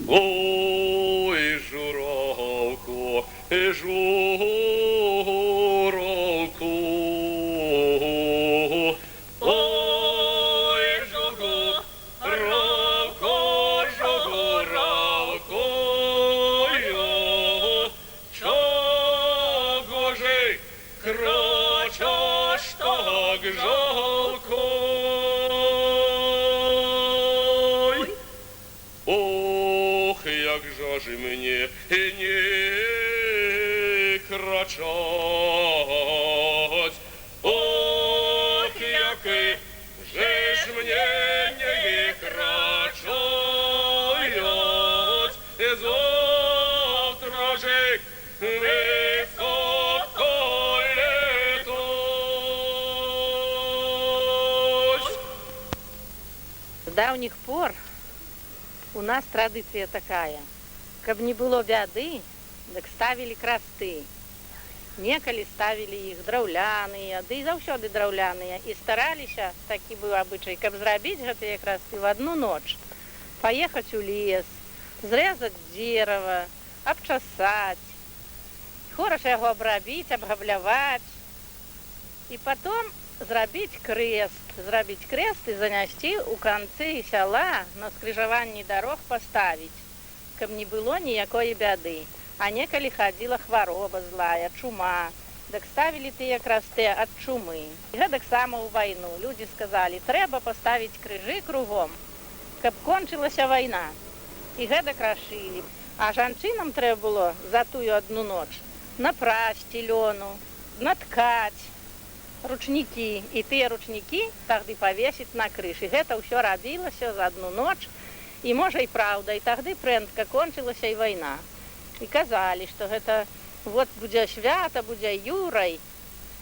Ой, журавко, журавко, ой, журавко, журавко, чого же крочеш так жалко? Як же ж мені не кричать, ох, який же ж мені не кричать, завтра же високо летось. С давних пор у нас традиция такая. Каб не было бяды, так ставили красты. Некалі ставили іх драўляныя, ды і заўсёды драўляныя. І стараліся, такі быў абычай, каб зрабіць гэтыя красты в одну ноч. Паехаць у лес, зрэзаць дзерава, абчасаць, хораша яго абрабіць, абгабляваць. І потом зрабіць крест і занесці ў канцы сяла на скрыжаванні дарог паставіць, каб не было ніякой бяды. А некалі хадзіла хвароба злая, чума, дык ставілі тыя красты ад чумы. І гэтак сама ў вайну. Людзі сказалі, трэба паставіць крыжы кругом, каб кончылася вайна. І гэтак рашылі. А жанчынам трэба было за тую одну ноч напрасці лёну, наткаць ручнікі, і тыя ручнікі тагды павесіць на крыж. І гэта ўсё рабілася за одну ноч, і можа і праўда, і тагды прэнтка кончылася і вайна. І казалі, што гэта вот будзе свята, будзе юрай,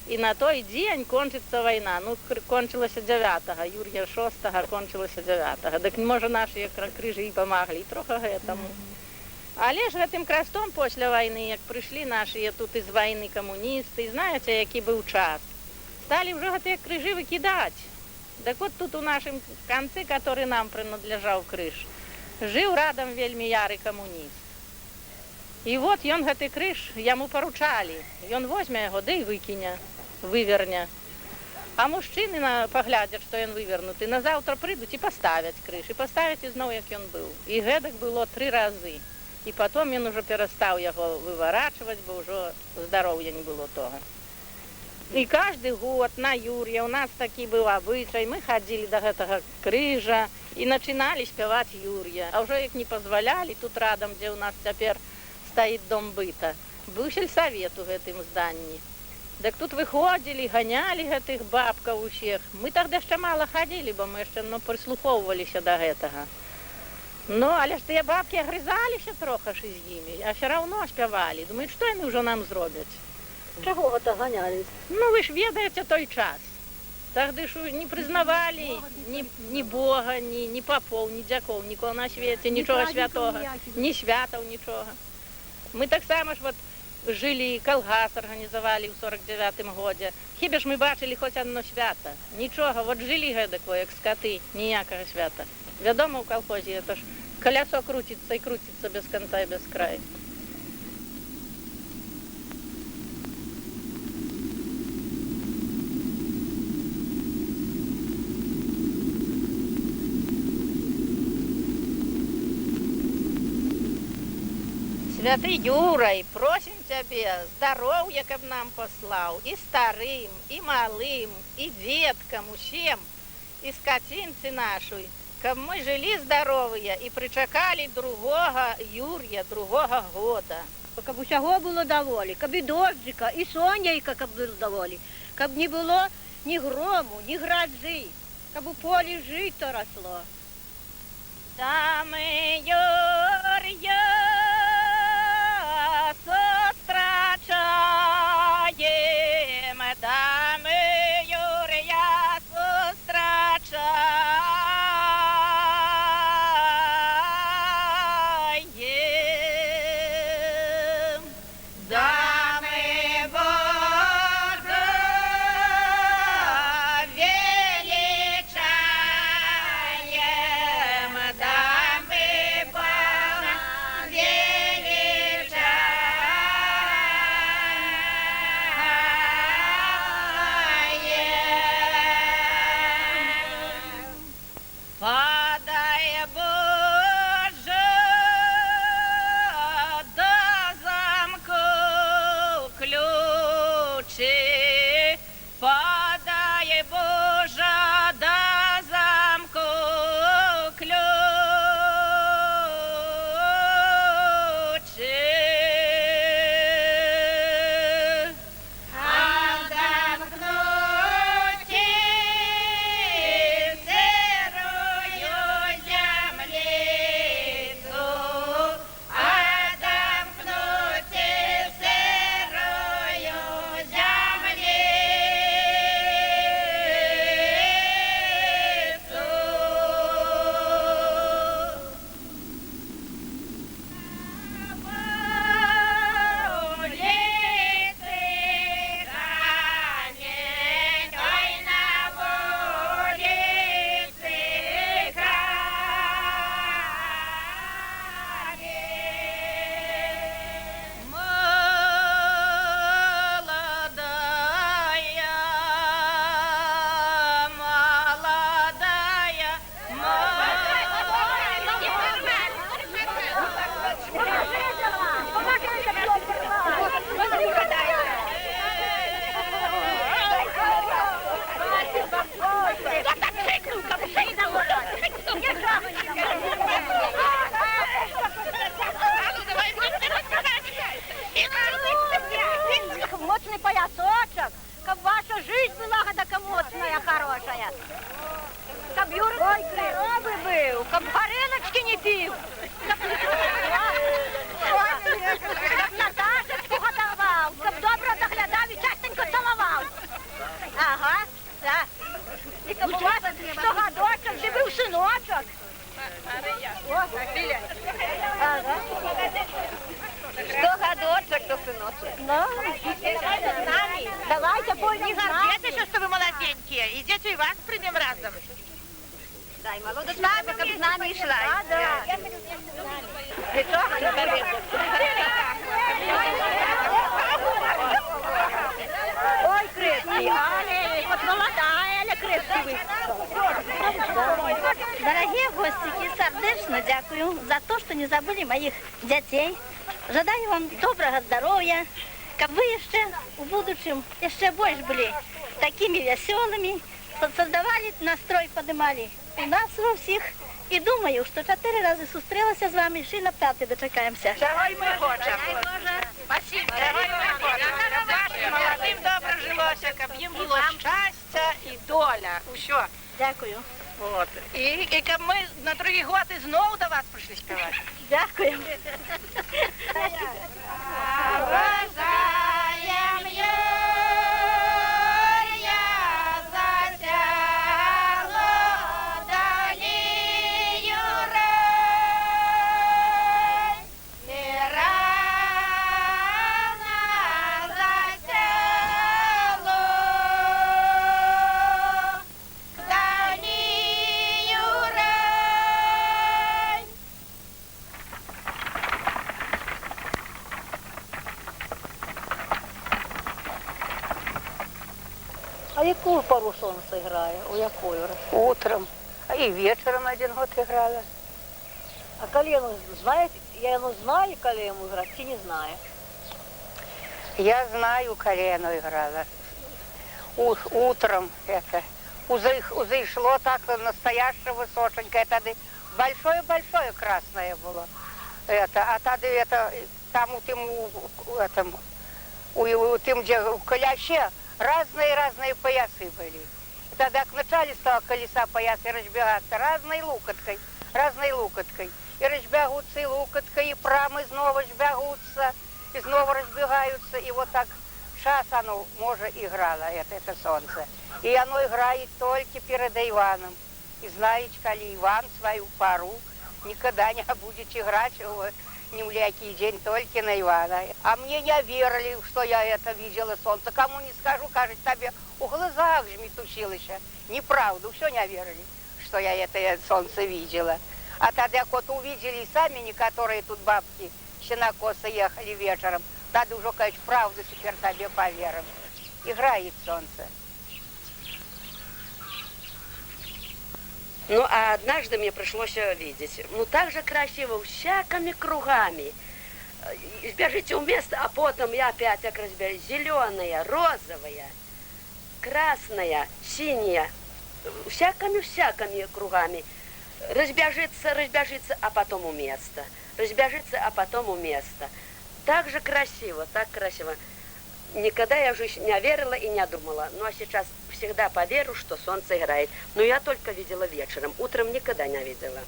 і на той дзень кончыцца вайна. Ну, кончылася 9-го, Юр'я 6-го, кончылася 9-го. Дык, можа, нашыя крыжы і памаглі трохи гэтаму. Але ж гэтым крастом пасля вайны, як прыйшлі нашыя тут з вайны камуністы, знаеце, які быў час, сталі ўжо гэтыя крыжы выкідаць. Так вот тут у нашым канцы, который нам прынадлежаў крыж, жыў радам вельмі яры камуніст. І вот ён гэты крыж яму паручалі. Ён возьме яго, ды і выкіне, выверне. А мужчыны паглядзяць, што ён вывернуты, назаўтра прыйдуць і паставяць крыж, і паставяць ізноў, як ён быў. І гэтак было 3 разы. І потом ён ужо перастаў яго выварачваць, бо ўжо здароўя не было того. І кожны год на Юр'я у нас такі быў абычай, мы хадзілі да гэтага крыжа і начиналі спяваць Юр'я. А ўжо як не пазвалялі, тут радам, дзе ў нас цяпер стаіць дом быта, быў сельсавет у гэтым зданні. Дык тут выходзілі, ганялі гэтых бабкаў усіх. Мы тогда яшчэ мала хадзілі, бо мы яшчэ прыслухоўваліся да гэтага. Ну, але ж тыя бабкі агрызаліся трохи ж з імі, а все равно спявалі. Думаюць, што яны ўжо нам зробяць? Чаго гэта ганялись? Ну, вы ж ведаеце той час. Тагды ж не прызнавалі ні Бога, ні папоў, ні дзякоў, нікога на свеце, нічога святога, ні святаў, нічога. Мы таксама ж вот жылі, калгас арганізавалі ў 49-м годзе. Хіба ж мы бачылі хоць одно свята? Нічога, вот жылі гэтак, як скаты, ніякага свята. Вядома, у калхозе это ж калясо круціцца і круціцца без канца і без краю. Святы Юрай, просім цябе, здароўя, каб нам паслаў, і старым, і малым, і дзеткам, усім, і скацінцы нашай, каб мы жылі здаровыя і прычакалі другога Юр'я, другога года. Каб усяго было даволі, каб і дождзіка, і сонейка, каб было даволі, каб не было ні грому, ні гразы, каб у полі жыта росло. Дамы Юр'я сустрачаем, дамы Юр'я сустрачаем. Дамы Божа величаем, дамы Божа Каб горілочки не пив. Каб Наташечку готував, каб добре доглядав і частенько цілував. Ага, так. І каб у вас 100 годочок, де був синочок. Ага. 100 годочок до синочок. Ну, давайте пойдем с нами. Гордитесь, что вы молоденькие. Идите и вас примем разом. Дай, молодочка, как с нами и шла. Да. Ой, крепкий, але вот молодая, але крепкий. Дорогие гостики, сердечно дякую за то, что не забыли моих детей. Жадаю вам доброго здоровья, как вы еще в будущем еще больше были такими веселыми, создавали настрой, поднимали у нас во всех. І думаю, що 4 рази зустрілася з вами, ще й на 5-й дочекаємося. Чего и мы хотим. Спасибо. Чего и мы хотим. Щоб вашим молодым добре жилося, щоб їм було щастя і доля. Усьо. Дякую. Вот. І щоб ми на другий год і знову до вас прийшли співати. Дякую. А яку пору сонце грає? У якою? Утром. И вечером один год играла. А колену знаєте? Я не знаю, коли йому грати, чи не знаю. Я знаю, колено играла. Утром это. Узышло так настоящее высошенькое. Тогда большое-большое красное было. Это, а тогда это, там у тем, где у коляще разные поясы были. И тогда к начале стало колеса пояса разбегаться разной лукоткой. И разбегутся, и лукоткой, и прамы снова разбегутся, и снова разбегаются. И вот так час оно, может, играло, это солнце. И оно играет только перед Иваном. И знаете, коли Иван свою пару никогда не будет играть ни в який день только на Ивана. А мне не верили, что я это видела солнце. Кому не скажу, кажет, тебе у глазах же метушилось. Неправду, все не верили, что я это солнце видела. А тогда вот увидели сами некоторые тут бабки, щенокосы ехали вечером. Тогда уже, конечно, правду теперь тебе поверим. Играет солнце. Ну, а однажды мне пришлось видеть. Ну, так же красиво, всякими кругами. Бежите у места, а потом я опять как разбираюсь. Зеленая, розовая, красная, синяя. Всякими кругами. Разбежится, а потом у места. Разбежится, а потом у места. Так же красиво, так красиво. Никогда я в жизни не верила и не думала. Ну, а сейчас всегда поверю, что солнце играет. Но я только видела вечером. Утром никогда не видела.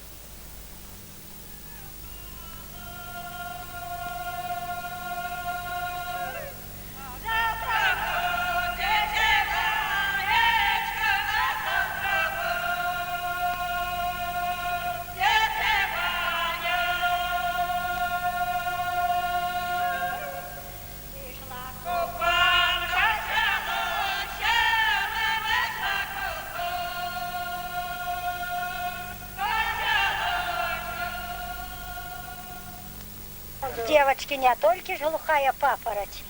Девочки, не только ж глухая папороть,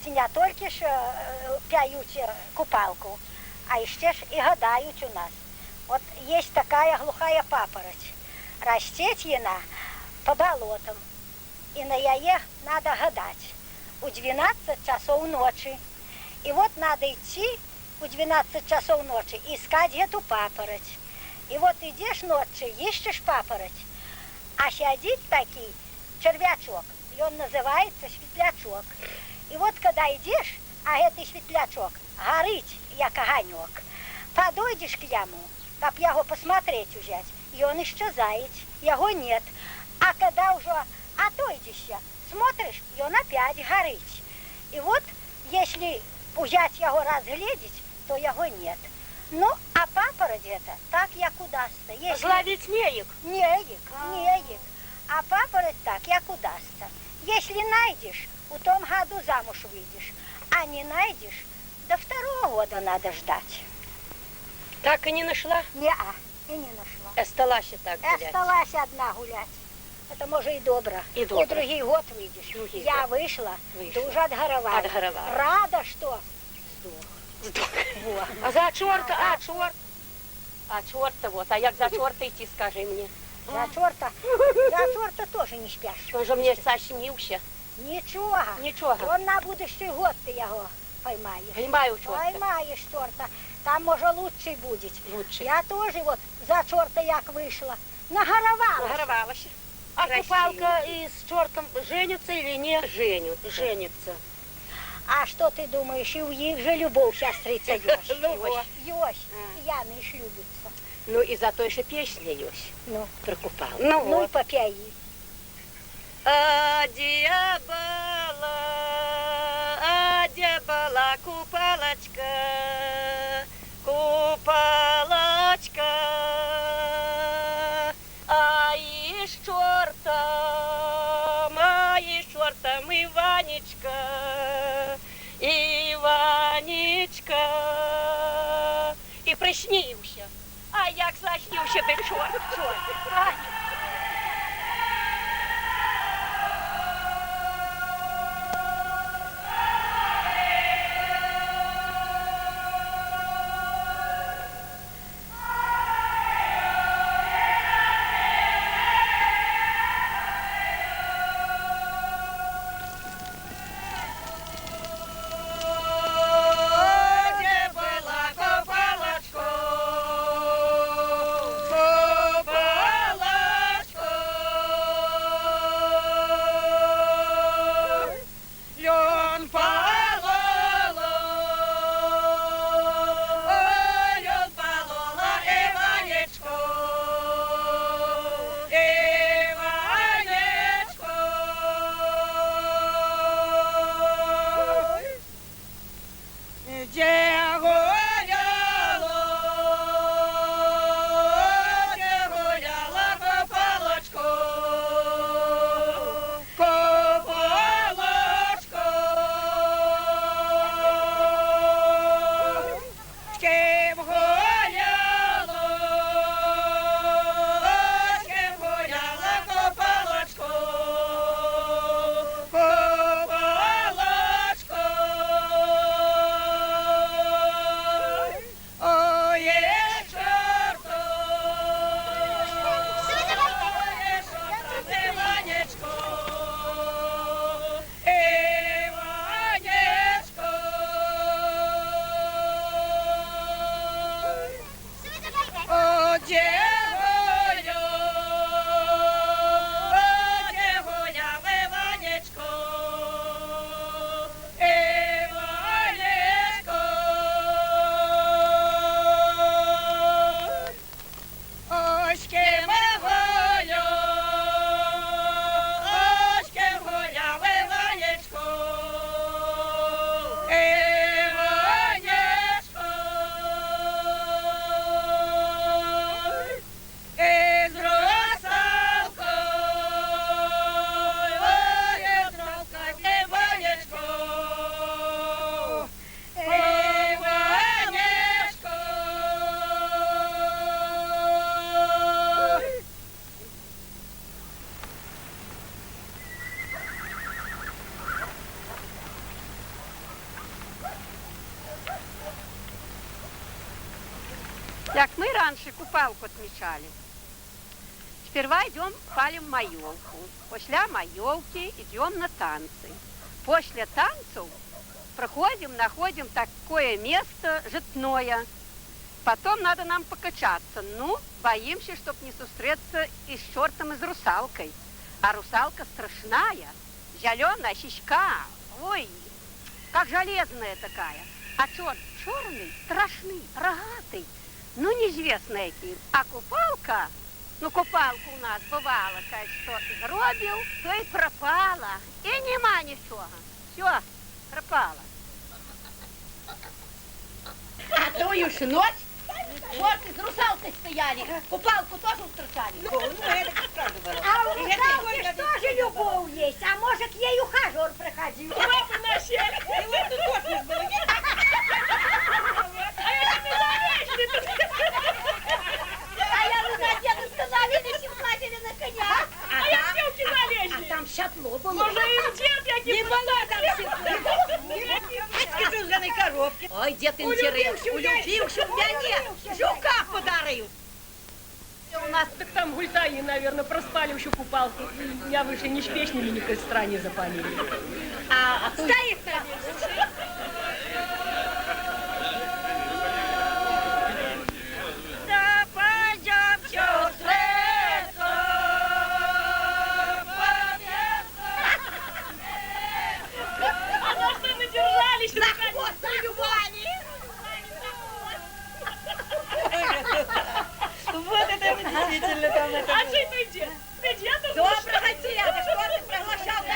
не только ж п'ють купалку, а ще ж и гадають у нас. Вот есть такая глухая папороть. Растет она по болотам, и на яе надо гадать у 12 часов ночи. И вот надо идти у 12 часов ночи и искать эту папороть. И вот идешь ночью, ищешь папороть, а сидит такой червячок, и он называется светлячок. И вот когда идешь, а этот светлячок горит, як огонек, подойдешь к яму, как его посмотреть взять, ён исчезает, его нет. А когда уже отойдешься, смотришь, и он опять горит. И вот, если взять его разглядеть, то его нет. Ну, а папороть это так, як удастся. Если... Зловить неек. Неек. А папороть так, як удастся. Если найдешь, в том году замуж выйдешь. А не найдешь, до 2-го года надо ждать. Так и не нашла? Не-а, и не нашла. Осталась так гулять. Осталась одна гулять. Это, может, и добро. И добро. У другий год выйдешь. Другий Я год. вышла, Вышла. дуже отгоровала. Отгоровала. Рада, что сдох. Во. А за чорта, а чорта вот, а як за чорта йти, скажи мне. За черта тоже не спишь. Он же мне сочнился. Ничего. Нічого. Он на будущий год ты его поймаешь. Поймаю чорта. Поймаешь черта. Там, может, лучший будет. Лучший. Я тоже вот за черта як вышла. Нагоровала. Нагоровалась. А Красиво. купалка и с чортом женятся или не? Женятся. А что ты думаешь, и у них же любовь сестрица есть. Ну вот. Есть. И яны ж любятся. Ну и за той же песня есть. Ну, Про купалку. ну и попяи. А где была купалочка, а и с чертом Иванечка, и приснился. А як заснился ты чорт. Як мы раньше купалку отмечали. Сперва идем, палим майолку. После майолки идем на танцы. После танцев проходим, находим такое место житное. Потом надо нам покачаться. Ну, боимся, чтоб не сустреться и с чертом, и с русалкой. А русалка страшная, зеленая щечка. Ой, как железная такая. А черт черный, страшный, рогатый. Ну, неизвестно який. А купалка Ну, купалку у нас бувало, каже, що зробив, то й пропала. І нема нічого. Все, пропала. А тою ж ночь вот из русалкой стояли, купалку тоже устрачали. А у русалки ж тоже любовь есть, а может, к ей ухажер приходил. А я на деду сказали, не симпатили на коня. А там шатло было. Не было там Ой, дед интерес, улюбивший мне жука подарил. У нас так там гультаи, наверное, проспали еще купалку. Я выше ни шпечнями, ни костра не запалили. стоит там. Да пойдем Вот это вы действительно там это. А чей твой дед? Ты дед? Доброго деда, что ты приглашал на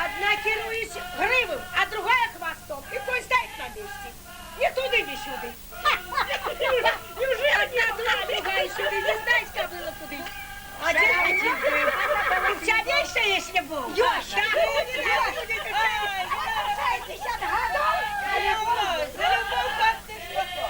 Одна керуюсь гривом, а другая хвостом. И пусть стоит на месте. Ни туды, ни сюды. Неужели одна другая сюды? Не знаешь, как было куды? Один был. У тебя меньше, если был? Ёж, да? 60 годов? За любовь как ты что-то.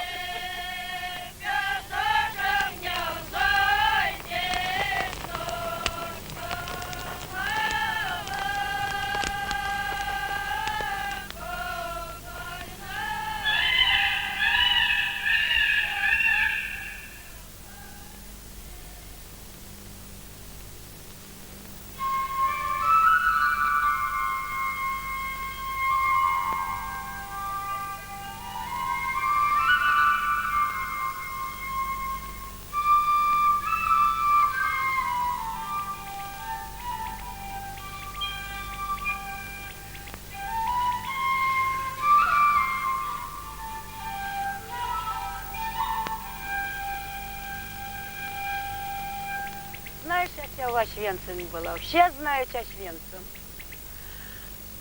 Знаешь, як я в Освенциме была? Все знают Освенцим.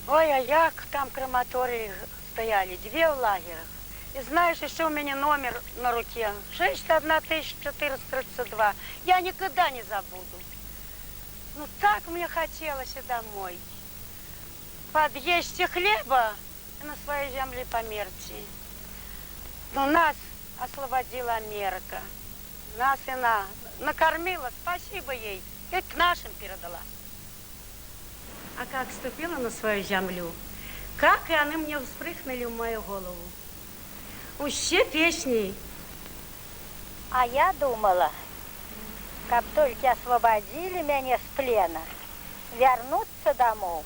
Ой, а як там крематории стояли, 2 в лагерях. И знаешь, еще у меня номер на руке. 61432. Я никогда не забуду. Ну так мне хотелось и домой. Подъесть хлеба и на своей земле померти. Но нас освободила Америка. Нас и накормила, спасибо ей, и к нашим передала. А как ступила на свою землю, как и они мне вспрыгнули в мою голову. Уще песни. А я думала, как только освободили меня с плена, вернуться домой,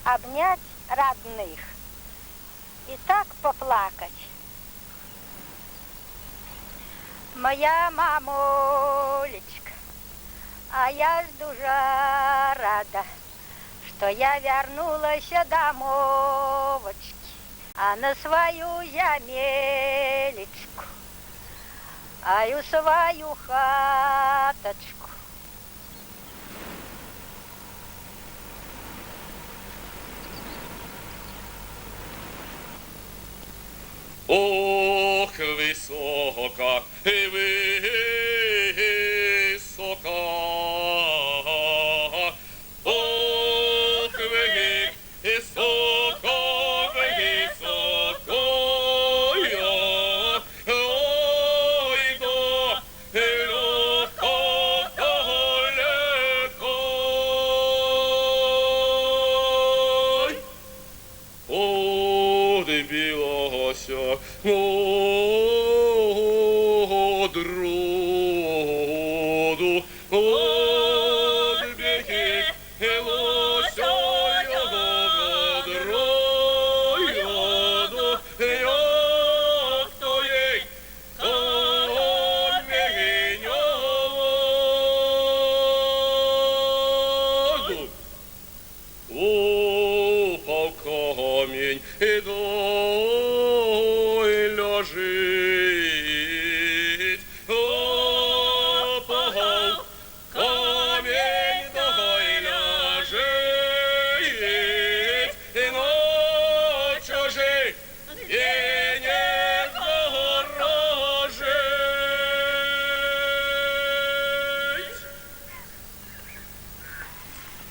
обнять родных и так поплакать. Моя мамулечка, а я ж дуже рада, что я вернулась домовочки, а на свою земелечку, а й у свою хаточку. Ох, висока, висока, ох, висока, високою, ой, далеко, далеко. Odbiloся od rodu, odbiegiloся od rodu, jak to jej, to жить. Опал камень догой ляжить, и ночью жить, и не дорожить.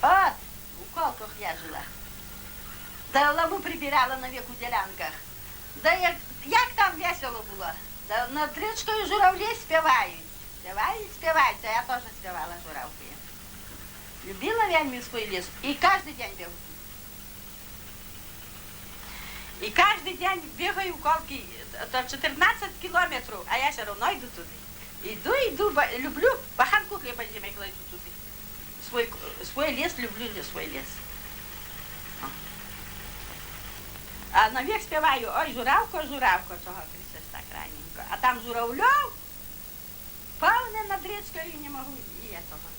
От, у колках я жила. Давно прибирала на вік у ділянках. Да як там весело було. Да над річкою журавлі співають. Співають, а я теж співала журавкою. Любила вельми свій ліс і кожен день бігаю. І кожен день бігаю в колки, то 14 кілометрів, а я все одно йду туди. Йду, люблю, баханку хліба зимой кладу туди. Свой лес, люблю свой лес. А навік співаю, ой, журавко, цього кричиш так раненько. А там журавльов, повне над річкою не можу і я того.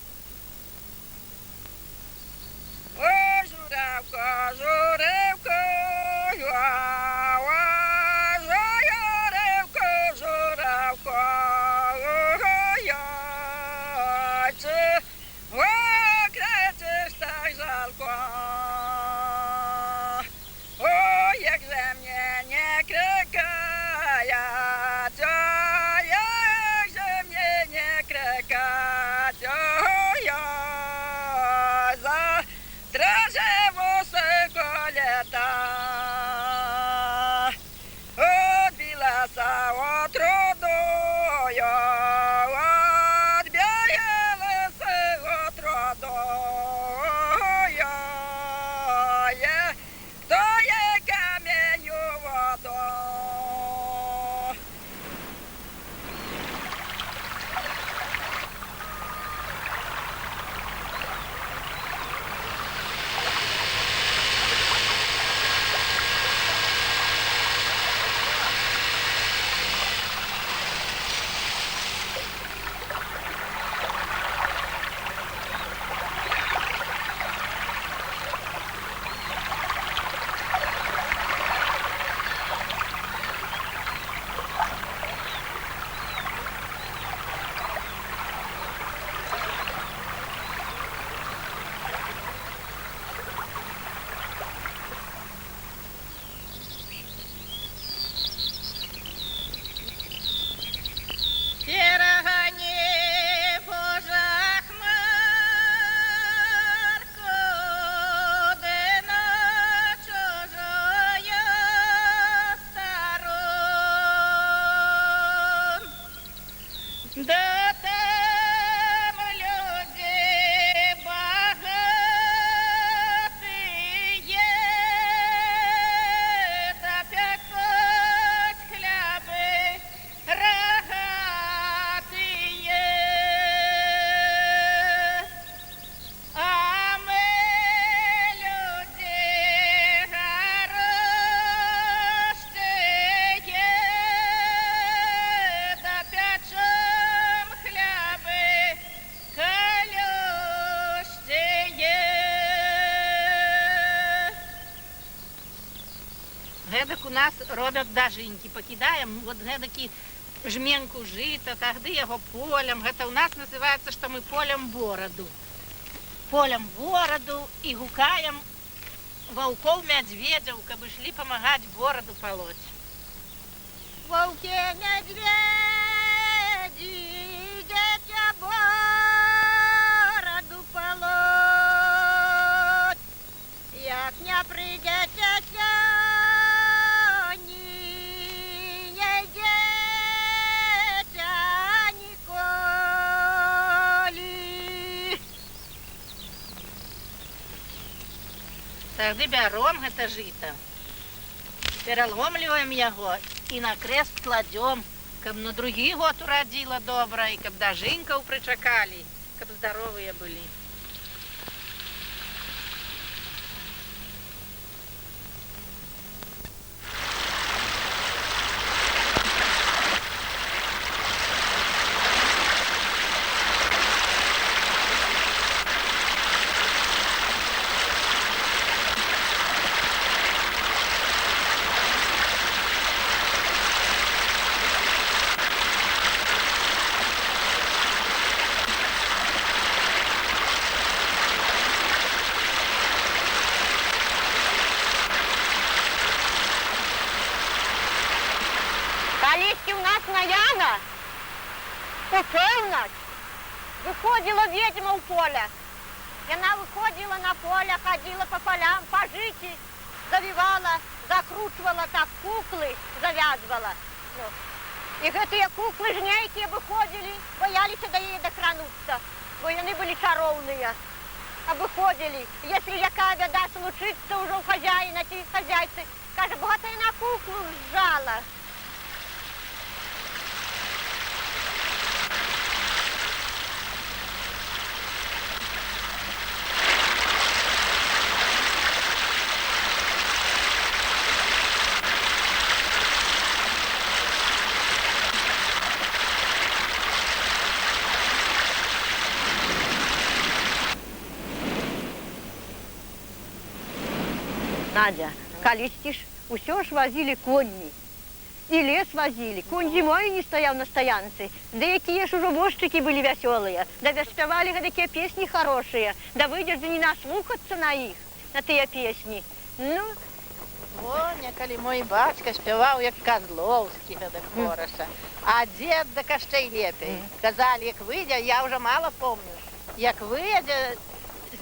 Ой, журавко, журавко, журавко, кричиш так жалко. Ой, як же мне не крикають, ой, як же мне не крикають, ой, за тражеву соколета. Отбилася от родою, отбілася от родою. То є каменю воду. Да там люди богатые, топят хоть хлябы рогатые, а мы люди хорошие, топят хлябы колюстые. Гэдак у нас робят дажынькі, пакідаем вот гэдакі жменку жыта, тагды яго полем. Гэта у нас называецца, што мы полем бораду. Полем бораду і гукаем ваўкоў мядзведзяў, каб ішлі памагаць бораду палоць. Ваўке мядзведзі, ідзеце бораду палоць, як не прыйдзеце сёння, не ідзеце ніколі. Тагды бяром гэта жыта, пераломліваем яго і на крест кладём, каб на другі год урадзіла добра і каб дажынькаў прычакалі, каб здаровыя былі. Колишки у нас на Яна у полночь выходила ведьма у поля. И она выходила на поле, ходила по полям, по жити, завивала, закручивала так куклы, завязывала. Ну. И гэтые куклы жнейкие выходили, боялись до ей докрануться, бо они были чаровные. А выходили, если якая беда случится уже у хозяина, ті хозяйцы, каже, богата и на куклу сжала. Надя, калісьці ж усё ж возили коньми. И лес возили. Конь зимой не стоял на стоянце. Да якие ж уже возчики были веселые. Да спевали такие песни хорошие. Да выйдешь не наслухаться на их, на те песни. Ну, О, некалі мой бацька спяваў як Козловскі гэта хораша. А дзед да кашчэй лепей. Казалі, як выйдзе, я уже мало помню. Як выйдзе,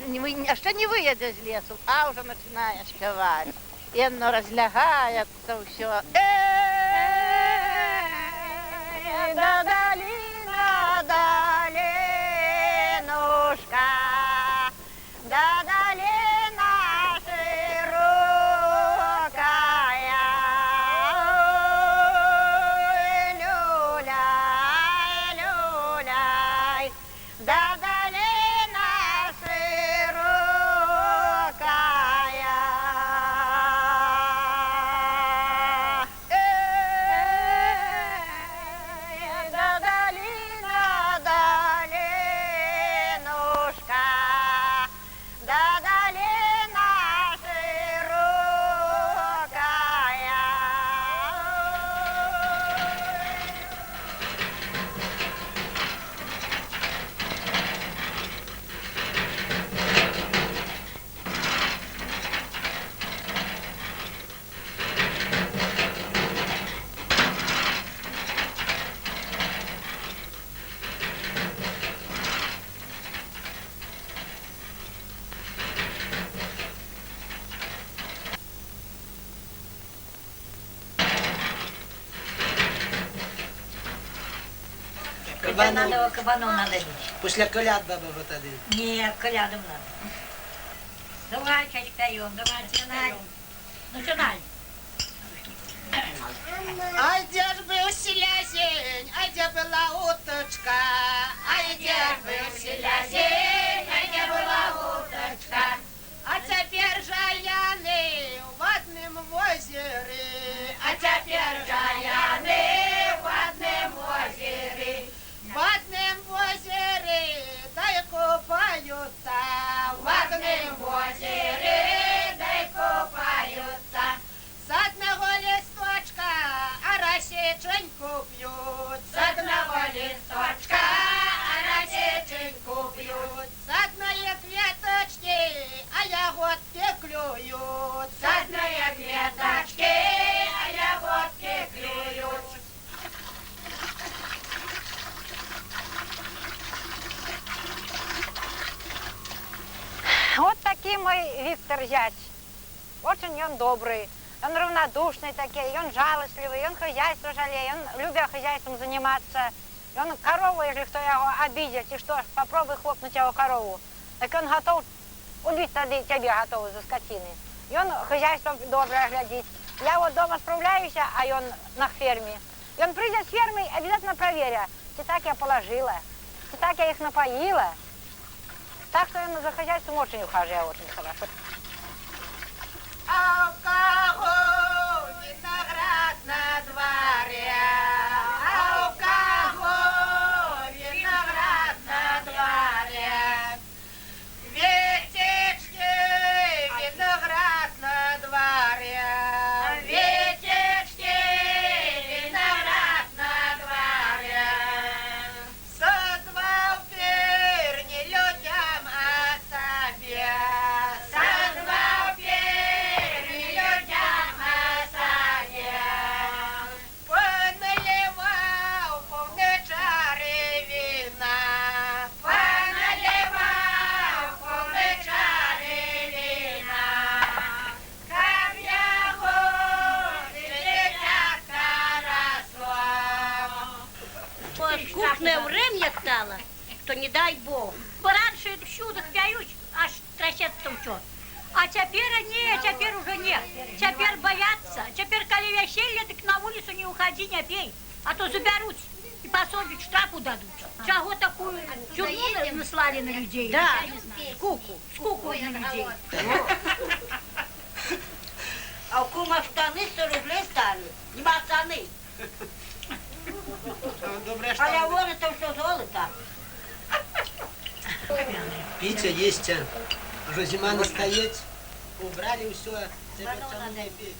яшчэ не выйдзе з лесу, а уже начинае спяваць. І оно разлягаецца ўсё. да долина, долинушка, да долина широкая, люляй, люляй, да долина Кабаном надо бить. Після коляд баба вот тоді. Нет, колядом надо. Давай, чать пьем, давай, начинай. Начинай. А де ж був селязень, а де була уточка, а де ж був селязень, а де була уточка, а тепер жаяни в однім озері, а тепер жаяни в однім озері, в однім озері, дай купаються, в однім озері, дай купаються. С одного листочка, а росеченьку пьют. С одного листочка, а росеченьку пьют. С одной кветочки, а ягодки клюют. С одной кветочки, а ягодки клюют. вот такой мой Виктор зять. Очень он добрый. Он равнодушный такой, он жалостливый, он хозяйство жалеет, он любит хозяйством заниматься. И он корову, если кто его обидит, и что, попробуй хлопнуть его корову, так он готов убить тогда тебе готов за скотины. И он хозяйство доброе глядит. Я вот дома справляюсь, а он на ферме. И он придет с фермы, обязательно проверя, ты так я положила, ты так я их напоила. Так что он за хозяйством очень ухаживает, очень хорошо. А у кого виноград на дворе? А у кого виноград на дворе? Веточки, виноград на дворе. Веточки, виноград на дворе. Садвал пир не людям, а себе. Садвал пир не людям. кухне время стало, то не дай Бог. Бо раніше всюди п'ють, аж трясеться все. А теперь ні, теперь уже нет. Теперь боятся. Теперь, коли веселье, так на улицу не уходи, не пей. А то заберут и посадят, штрафу дадут. Чего такую тюрьму наслали на людей? Да, скуку на людей. А у кума штани 100 рублей стали. Не пацаны. Добре, А я вон это все золото. Пить, есть. Уже зима настает. Убрали все. Теперь не пить.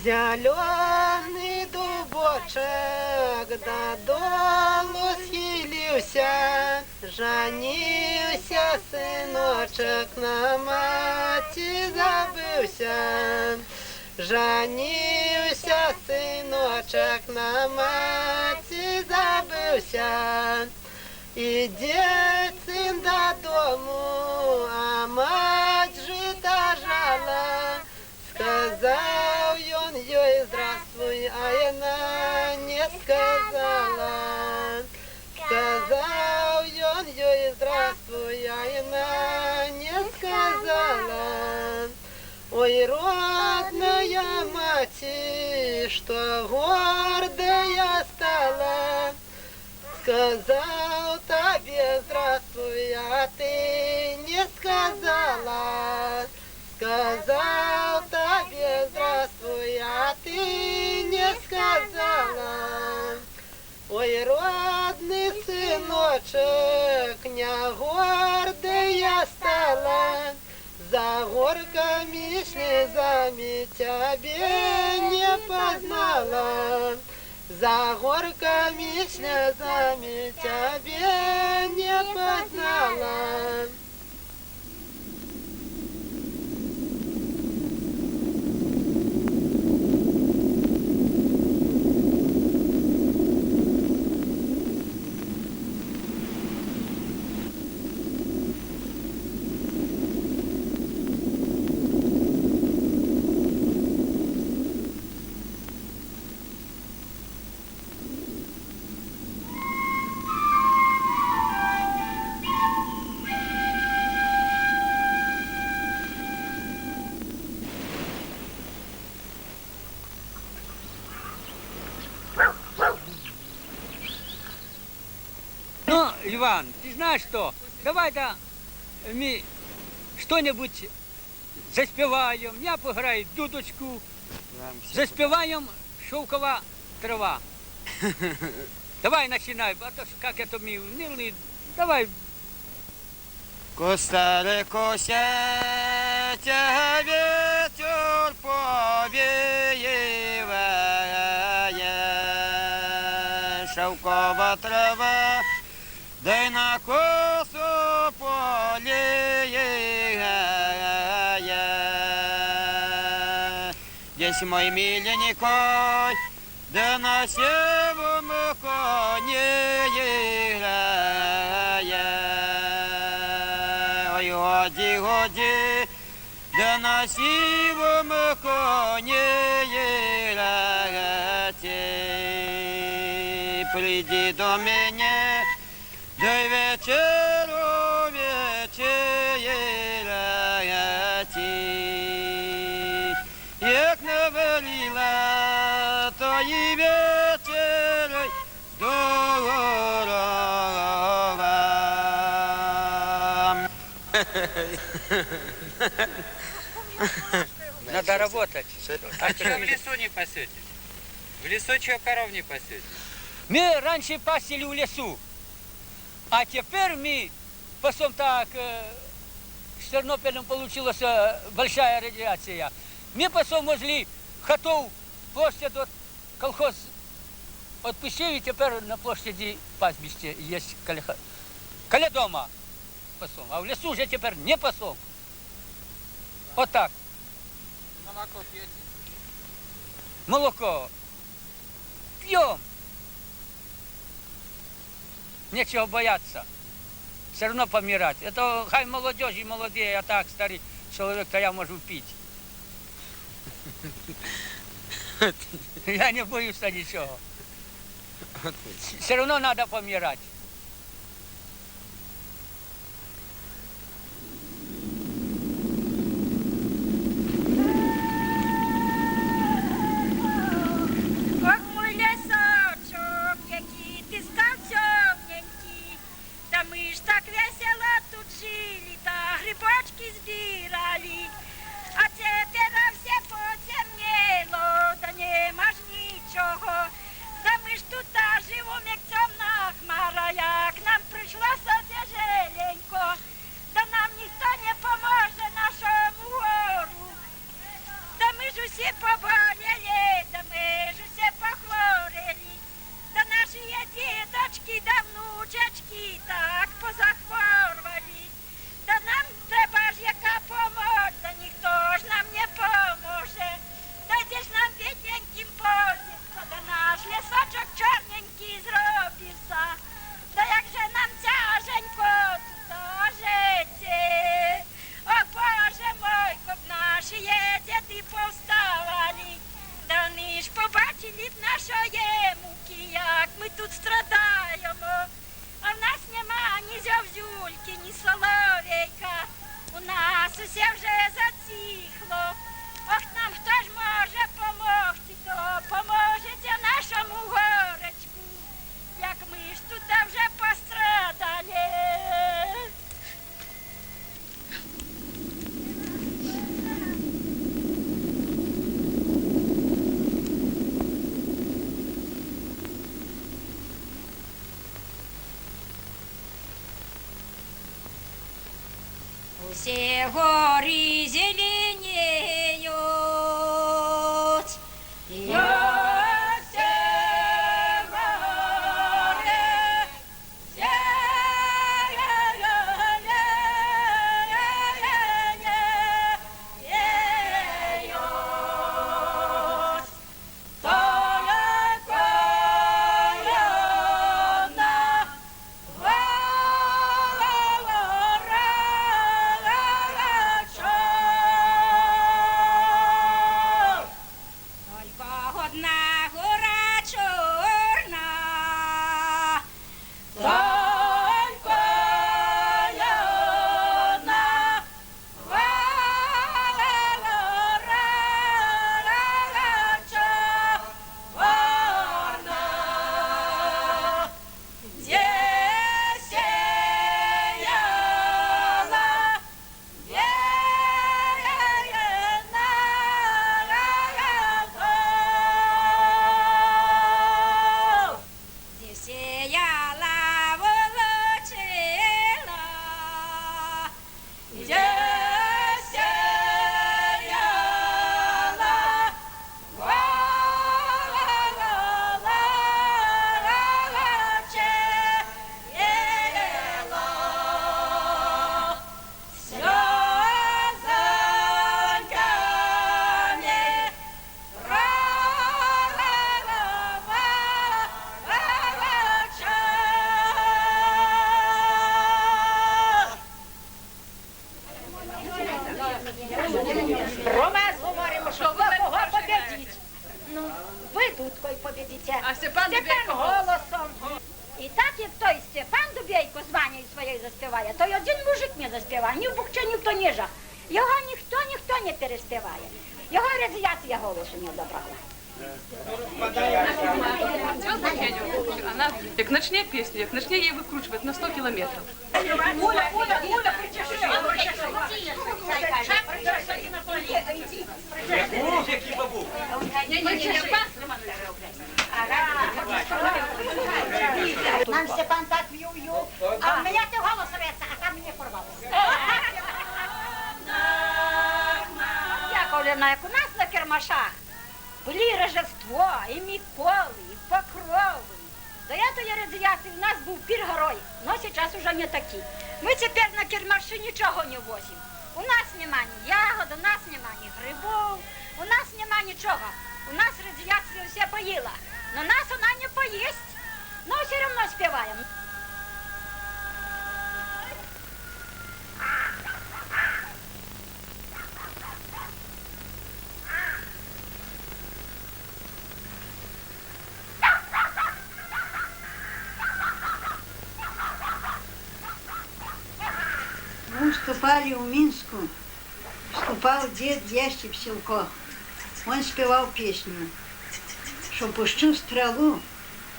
Зелений дубочек додолу схилився, жанився синочек, на маті забився. Жанився синочек, на маті забився. Іде син додому, а мать жита жала. Сказал он ей здравствуй, а она не сказала. Сказал он ей здравствуй, а она не сказала. Ой, родная мать, что гордая стала. Сказал тебе здравствуй, а ты не сказала. Сказал тебе здравствуй, а ты не сказала. Ой, родный сыночек, не гордая стала. За горками слезами тебе не познала. За горками слезами тебе не познала. Ну, Иван, ты знаешь что? Давай-то мы что-нибудь заспеваем. Я поиграю дудочку. Заспеваем «Шелкова трава». Давай начинай, а то как это мы унылые. Давай. Костарико сядя ветер повеивая, шелкова трава, дай на косу полея. Здесь мой миленький, да на севом коне играя. Ой, годи, годи, да на сивом коне играть. Приди до меня, дай вечеру вечерять. Як навалила, то и вечерой здорова. Надо работать. А что в лесу не пасете? В лесу что коров не пасете? Мы раньше пасили в лесу, а теперь мы, потом так, с Тернополем получилась большая радиация. Мы потом возле хатов площадь от колхоз отпустил, и теперь на площади пастбище есть коля дома пасом. А в лесу уже теперь не пасом. Вот так. Молоко пьете? Молоко пьем. Нечего бояться. Все равно помирать. Это хай молодежь и молодые, а так старый человек-то я могу пить. Я не боюся нічого. Все одно треба помирати. Ох, мой лісочок, який ти став темненький, та ми ж так весело тут жили, та грибочки збирали, а тепер все потемніло, да нема ж нічого, та ми ж тут живемо, як темна хмара, як нам прийшлося тяжеленько, та нам ніхто не поможе нашому гору. Да ми ж усі поболели, да ми ж усі похворели, да наші діточки, да внучечки так позахворвали, да нам треба ж яка помочь, да ніхто ж нам не поможе, да де ж нам бідненьким позиться, да наш лісочок чорненький зробився, да як же нам тяженько тут жити. О, Боже мой, коп наші діти повставали, да вони ж побачили б нашої муки, як ми тут страдаємо. А в нас нема ні зьовзюльки, ні соловейка, у нас усе вже затихло. Ох, нам хто ж може помогти, то поможете нашому горечку, як ми ж тут вже пострадали. Все горы зеленеют, и все горы зеленеют. Только одна одна гора чорна, только одна гора чорна, де сіяла сіяла волочила, де сіяла волочила, сльозоньками Рома, говоримо, що ви кого победіть. Ну, ви Дудкою победите. А Степан Дубейко голосом. І так, як той Степан Дубейко з Ванею своєю заспіває, то й один мужик не заспіває, ні в Бухче, ні в Тоніжах. Його ніхто не переспіває. Його радіація голосу не добрала. Она, як начне песню, як начне її викручувати на 100 кілометрів. Муля, причеши. Нам Степан так в'ю-в'ю, а в мене ти голос рветься, а там мені порвалося. Яковлевна, як у нас на кермашах були Рождество, і Миколи, і Покрови. До этой радиации у нас был пир горой, но сейчас уже не таки. Мы теперь на кермаши ничего не возим. У нас нема ни ягод, у нас нема ни грибов, у нас нема ничего. У нас радиация все поела, но нас она не поесть. Но все равно спеваем. выступали в Минску, выступал дед Ястип Силко. Он спевал песню, что пущу стрелу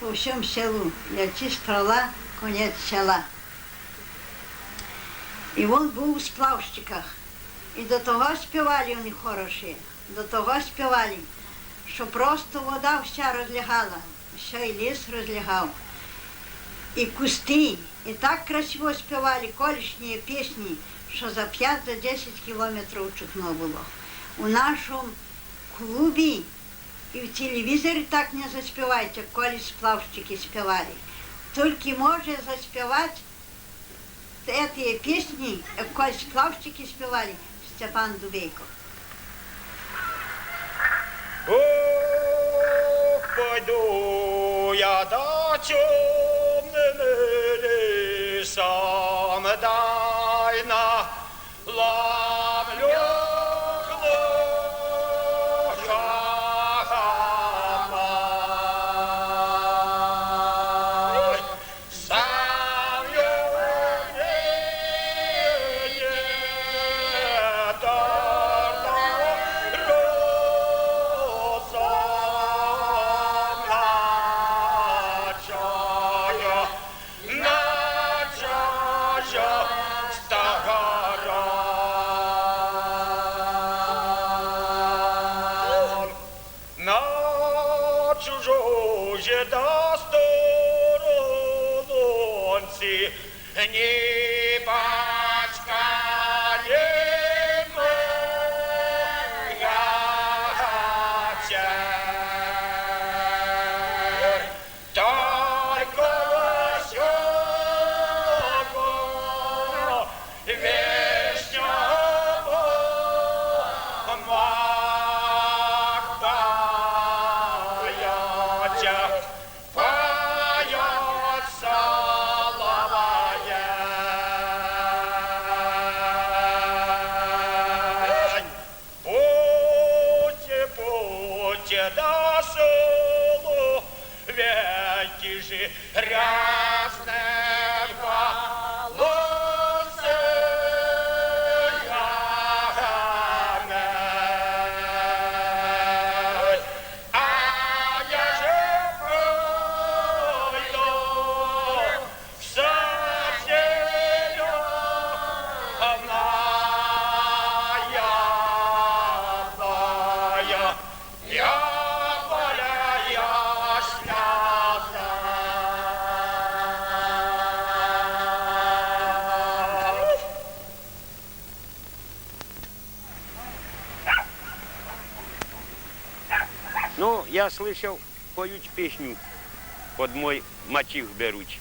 по всем селу, ляти стрела, конец села. І він був у сплавщиках. І до того співали вони хороші, до того співали, що просто вода вся розлягала, все і ліс розлягав. І кусти, і так красиво співали колишні пісні, що за 5-10 кілометрів чутно було. У нашому клубі і в телевізорі так не заспівають, як колись сплавщики співали. Тільки може заспівати эти песни, коль сплавщики спевали, Степан Дубейко. Ох, пойду я до темным лесам, дай на ловлю хлопья. Сам чужое до сторононці, ні батька, ні моя тя. Только сього вещого да село, веки же грязные волосы ганой. А я же пойду в сад зеленая, Ну, я слышал, поють пісню, під мой мотив беруть.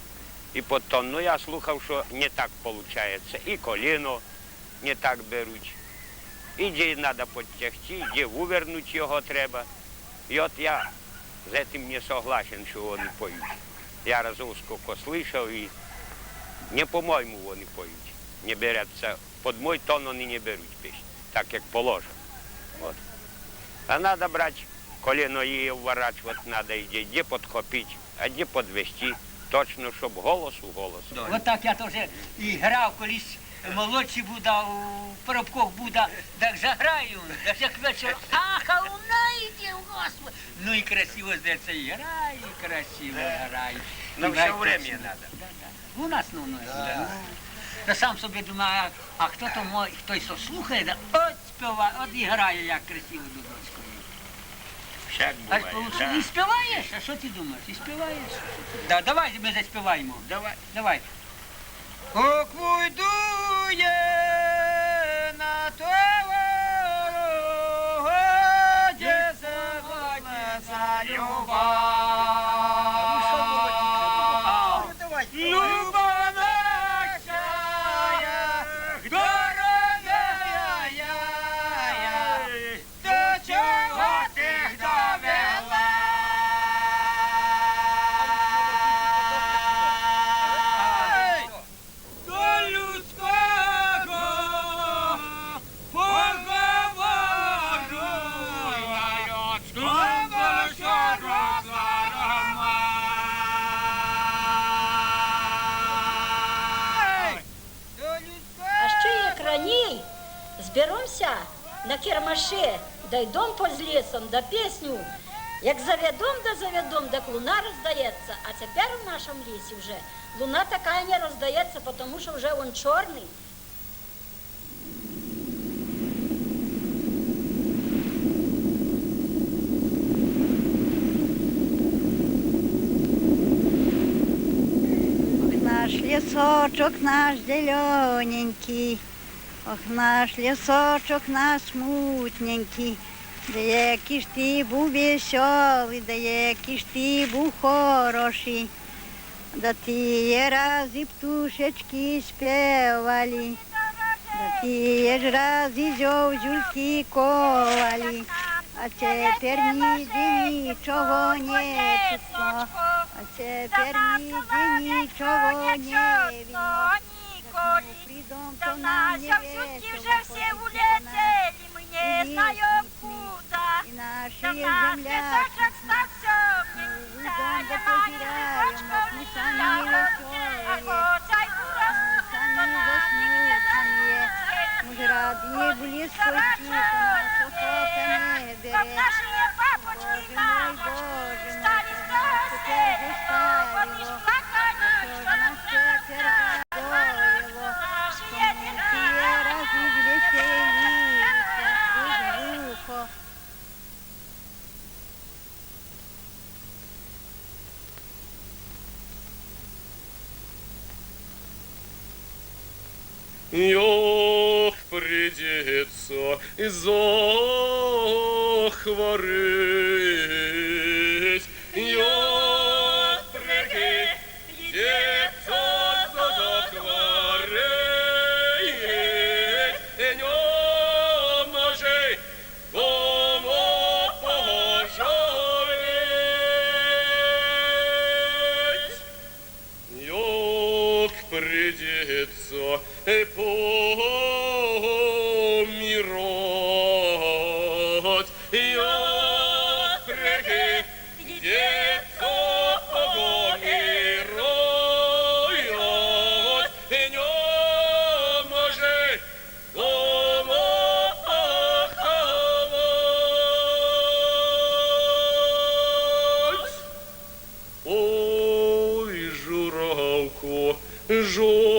І під тон. Ну, я слухав, що не так виходить. І коліно не так беруть. І де треба підтягти, де вивернути його треба. І от я з цим не согласен, що вони поють. Я разом скільки слышав, і не по-моєму вони поють. Не береться, під мой тон вони не беруть пісню, так як положено. От. А треба брати коліно її вворачувати треба, і де підхопити, а де підвести, точно, щоб голос у голос. От так я теж і грав колись, молодший Буда, у Поробках Буда, так заграю, так як вечір, ах, а вона йде, Господи. Ну і красиво здається, і грає, і красиво грає. На все время треба. У нас, ну, я сам собі думаю, а хто то мой, хтось то слухає, да, от співає, от і грає, як красиво дудочкою. Всяк А буває, ж і співаєш? А що ти думаєш? І співаєш? Да, давай ми заспіваємо. Давай. Ок вуйдує на того, де заводиться любов. Люба наша, дорогая, до чого ти їх довела? До людського поговору, людського розла. на кермаше, да й дом поза лесом, да песню. Як заведом, так луна роздається. А тепер в нашому лісі вже луна така не роздається, тому що вже він чорний. Наш лісочок, наш зелененький, ох, наш лісочок, наш мутненький, да який ж ти був веселий, да який ж ти був хороший, да тіє рази птушечки співали, да тіє ж рази зозюльки ковали, а тепер ніде нічого не чутно. А тепер ніде нічого не видно. Придом, то нам не весело, Все улетели, мы не знаем куда. и наши Там земля. наш лесочек стал темненький, Уйдем да я маю позираем, рыбочков мы не сами знаю. веселые, А хочай урос, сами заснутые. Мы же рады были скотиком, но охота не берет. наши папочки и мамочки стали старостями, вот лишь плакали, что нам Ох, придется захворить, ох, придется захворить, не може кому пожалеть. Ох, придется помирать, ох, придется помирать, не може кому поховать. Ой, журавко, журавко,